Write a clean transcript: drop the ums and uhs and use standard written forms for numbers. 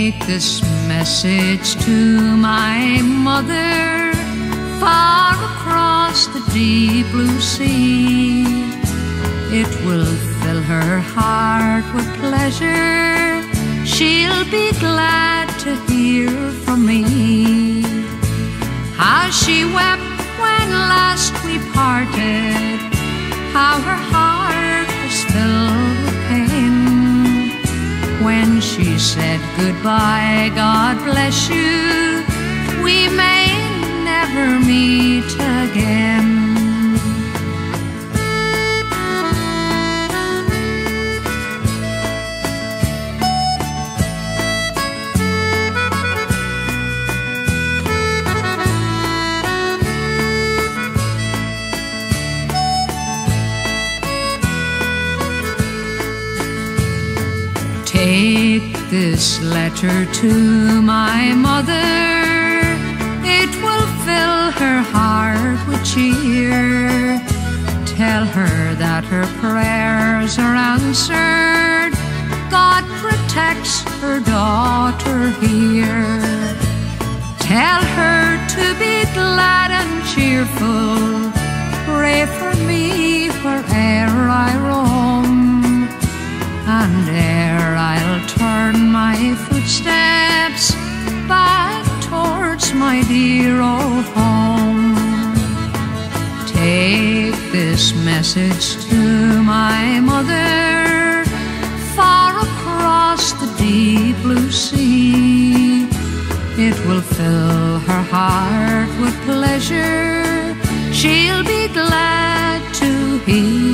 Take this message to my mother, far across the deep blue sea. It will fill her heart with pleasure. She'll be glad to hear from me how she wept when last we parted, how her heart was filled with pain when she said goodbye, God bless you, we may never meet again. Take this letter to my mother, it will fill her heart with cheer. Tell her that her prayers are answered, God protects her daughter here. Tell her to be glad and cheerful, pray for me where'er I roam, and ere I'll turn my footsteps back towards my dear old home. Take this message to my mother, far across the deep blue sea. It will fill her heart with pleasure. She'll be glad to hear